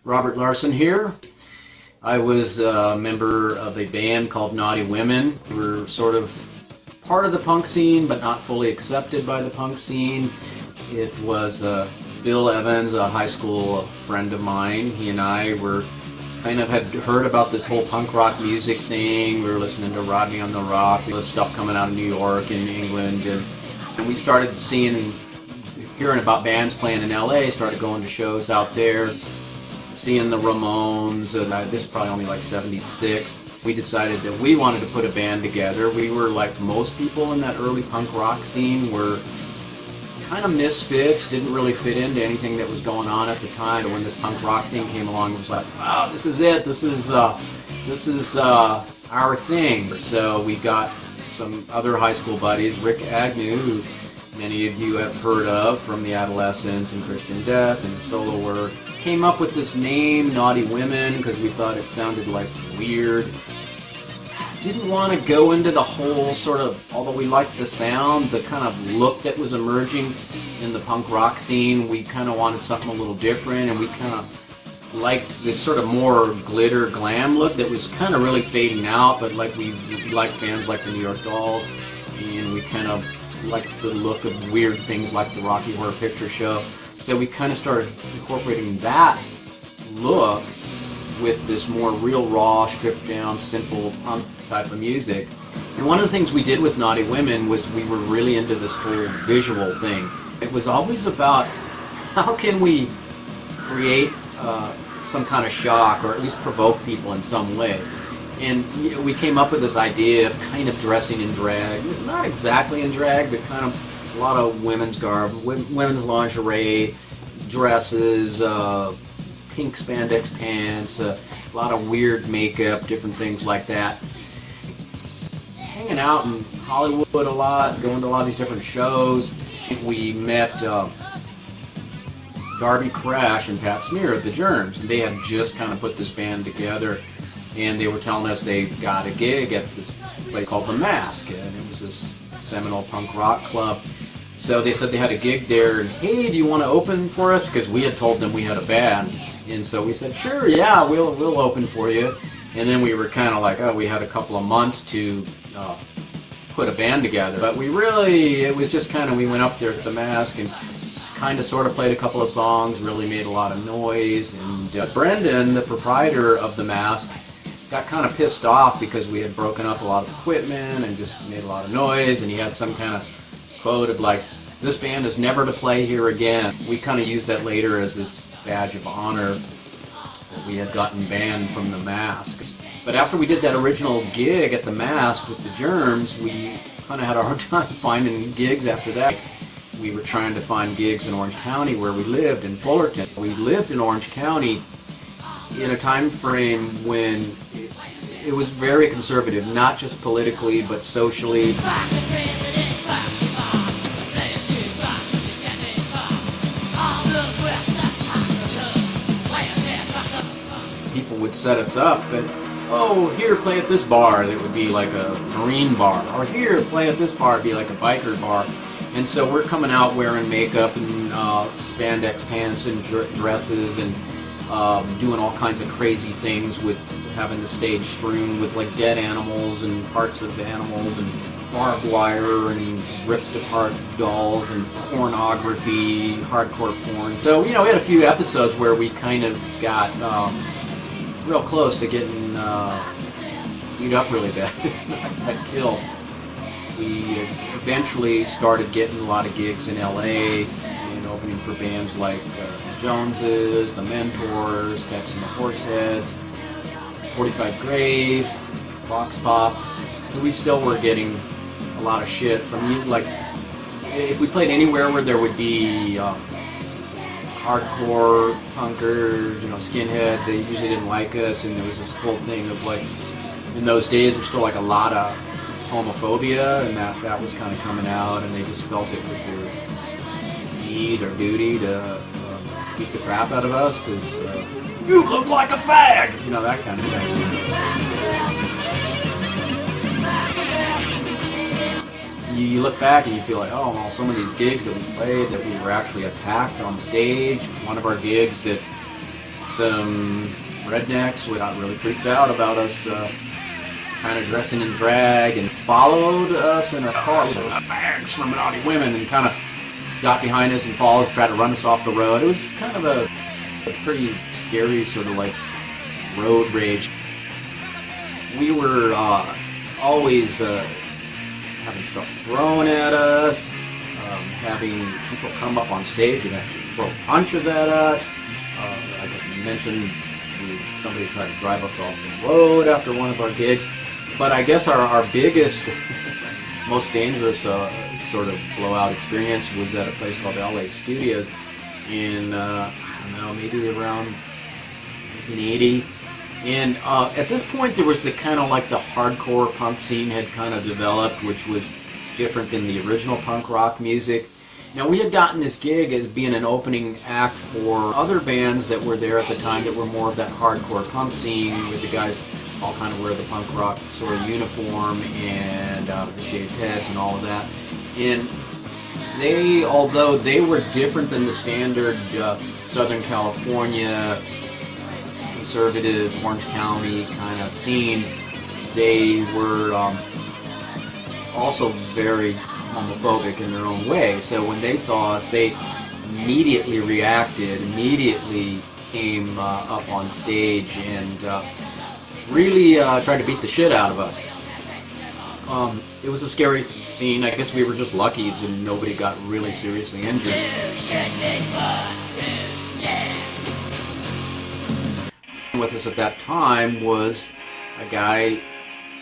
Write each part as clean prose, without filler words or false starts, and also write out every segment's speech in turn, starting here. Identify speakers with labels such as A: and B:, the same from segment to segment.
A: Robert Larson here. I was a member of a band called Naughty Women. We were sort of part of the punk scene, but not fully accepted by the punk scene. It was Bill Evans, a high school friend of mine. He and I were kind of had heard about this whole punk rock music thing. We were listening to Rodney on the Rock, stuff coming out of New York and England, and we started hearing about bands playing in LA, started going to shows out there, seeing the Ramones. This is probably only like 76. We decided that we wanted to put a band together. We were like most people in that early punk rock scene, were kind of misfits, didn't really fit into anything that was going on at the time. And when this punk rock thing came along, it was like, wow, this is it. This is our thing. So we got some other high school buddies, Rick Agnew, who many of you have heard of from the Adolescents and Christian Death and his solo work. Came up with this name, Naughty Women, because we thought it sounded like weird. Didn't want to go into the whole sort of, although we liked the sound, the kind of look that was emerging in the punk rock scene. We kind of wanted something a little different, and we kind of liked this sort of more glitter glam look that was kind of really fading out, but like we liked bands like the New York Dolls, and we kind of liked the look of weird things like the Rocky Horror Picture Show. So we kind of started incorporating that look with this more real raw, stripped down, simple punk type of music. And one of the things we did with Naughty Women was we were really into this whole visual thing. It was always about how can we create some kind of shock, or at least provoke people in some way. And we came up with this idea of kind of dressing in drag, not exactly in drag, but kind of a lot of women's garb, women's lingerie, dresses, pink spandex pants, a lot of weird makeup, different things like that. Hanging out in Hollywood a lot, going to a lot of these different shows. We met Darby Crash and Pat Smear of the Germs, and they had just kind of put this band together, and they were telling us they got a gig at this place called The Mask, and it was this seminal punk rock club. So they said they had a gig there, and hey, do you want to open for us? Because we had told them we had a band. And so we said, sure, yeah, we'll open for you. And then we were kind of like, oh, we had a couple of months to put a band together. But it was just kind of, we went up there at The Mask and kind of sort of played a couple of songs, really made a lot of noise. And Brendan, the proprietor of The Mask, got kind of pissed off because we had broken up a lot of equipment and just made a lot of noise. And he had some kind of quote of like, this band is never to play here again. We kind of used that later as this badge of honor that we had gotten banned from The Mask. But after we did that original gig at The Mask with the Germs, we kind of had a hard time finding gigs after that. We were trying to find gigs in Orange County where we lived, in Fullerton. We lived in Orange County in a time frame when it was very conservative, not just politically, but socially. People would set us up and, oh, here, play at this bar. That would be like a Marine bar. Or here, play at this bar. It'd be like a biker bar. And so we're coming out wearing makeup and spandex pants and dresses and doing all kinds of crazy things with having the stage strewn with like dead animals and parts of animals and barbed wire and ripped apart dolls and pornography, hardcore porn. So, we had a few episodes where we kind of got real close to getting beat up really bad, got killed. We eventually started getting a lot of gigs in LA and opening for bands like Joneses, The Mentors, Tex and the Horseheads, 45 Grave, Vox Pop. We still were getting a lot of shit from you. Like, if we played anywhere where there would be hardcore punkers, skinheads, they usually didn't like us, and there was this whole thing of like, in those days there was still like a lot of homophobia, and that was kind of coming out, and they just felt it was their need or duty to beat the crap out of us because you look like a fag, that kind of thing. you look back and you feel like, oh, well, some of these gigs that we played, that we were actually attacked on stage. One of our gigs that some rednecks got really freaked out about us kind of dressing in drag and followed us in our car with those fags from Naughty Women and kind of got behind us and followed us, tried to run us off the road. It was kind of a pretty scary sort of like road rage. We were always having stuff thrown at us, having people come up on stage and actually throw punches at us. Like I mentioned, somebody tried to drive us off the road after one of our gigs. But I guess our biggest, most dangerous sort of blowout experience was at a place called LA Studios in, I don't know, maybe around 1980. And at this point, there was the kind of like the hardcore punk scene had kind of developed, which was different than the original punk rock music. Now, we had gotten this gig as being an opening act for other bands that were there at the time that were more of that hardcore punk scene, where the guys all kind of wear the punk rock sort of uniform and the shaved heads and all of that. And they, although they were different than the standard Southern California conservative Orange County kind of scene, they were also very homophobic in their own way. So when they saw us, they immediately reacted, immediately came up on stage and really tried to beat the shit out of us. It was a scary scene. I guess we were just lucky and nobody got really seriously injured. With us at that time was a guy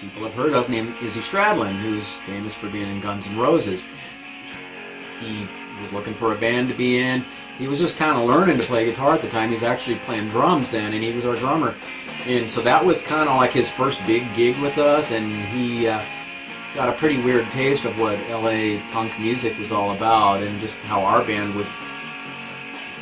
A: people have heard of named Izzy Stradlin, who's famous for being in Guns N' Roses. He was looking for a band to be in. He was just kind of learning to play guitar at the time. He's actually playing drums then, and he was our drummer. And so that was kind of like his first big gig with us, and he got a pretty weird taste of what LA punk music was all about, and just how our band was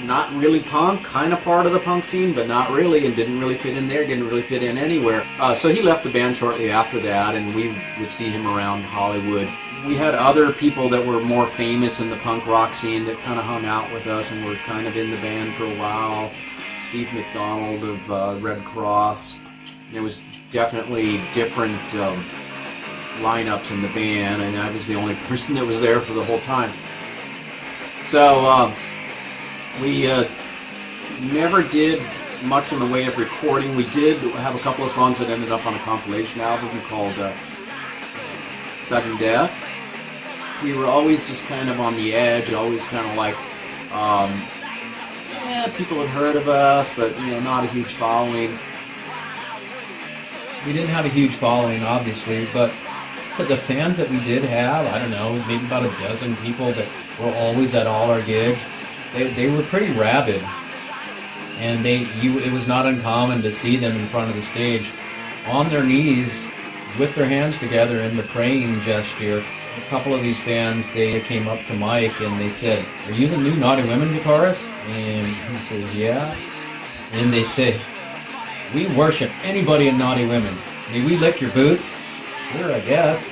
A: not really punk, kind of part of the punk scene, but not really, and didn't really fit in there, didn't really fit in anywhere. So he left the band shortly after that, and we would see him around Hollywood. We had other people that were more famous in the punk rock scene that kind of hung out with us and were kind of in the band for a while. Steve McDonald of Red Cross. There was definitely different lineups in the band, and I was the only person that was there for the whole time. So we never did much in the way of recording. We did have a couple of songs that ended up on a compilation album called Sudden Death. We were always just kind of on the edge, always kind of like, people had heard of us, but not a huge following. We didn't have a huge following, obviously, but the fans that we did have, I don't know, it was maybe about a dozen people that were always at all our gigs. They were pretty rabid, and it was not uncommon to see them in front of the stage on their knees with their hands together in the praying gesture. A couple of these fans, they came up to Mike and they said, "Are you the new Naughty Women guitarist?" And he says, "Yeah." And they say, "We worship anybody in Naughty Women. May we lick your boots?" "Sure, I guess."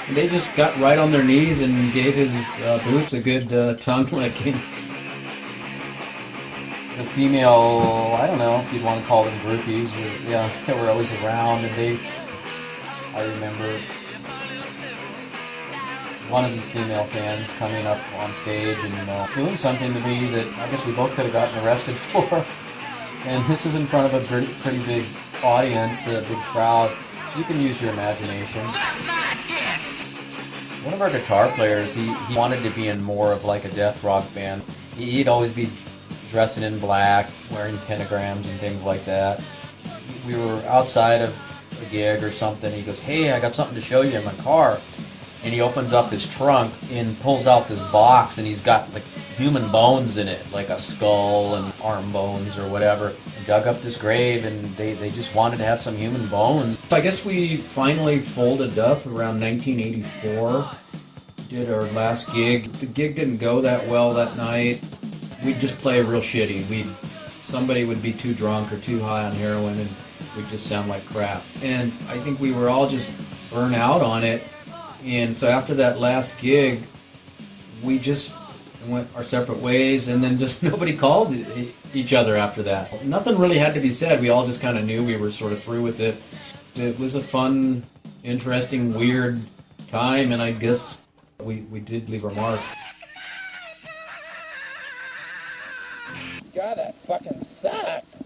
A: And they just got right on their knees and gave his boots a good tongue licking. The female, I don't know if you'd want to call them groupies, they were always around, and I remember one of these female fans coming up on stage and doing something to me that I guess we both could have gotten arrested for. And this was in front of a pretty big audience, a big crowd. You can use your imagination. One of our guitar players, he wanted to be in more of like a death rock band. He'd always be dressing in black, wearing pentagrams and things like that. We were outside of a gig or something. He goes, "Hey, I got something to show you in my car." And he opens up his trunk and pulls out this box, and he's got like human bones in it, like a skull and arm bones or whatever. He dug up this grave, and they just wanted to have some human bones. I guess we finally folded up around 1984. Did our last gig. The gig didn't go that well that night. We'd just play real shitty. Somebody would be too drunk or too high on heroin, and we'd just sound like crap. And I think we were all just burnt out on it. And so after that last gig, we just went our separate ways, and then just nobody called each other after that. Nothing really had to be said. We all just kind of knew we were sort of through with it. It was a fun, interesting, weird time, and I guess we did leave our mark.
B: God, that fucking sucked.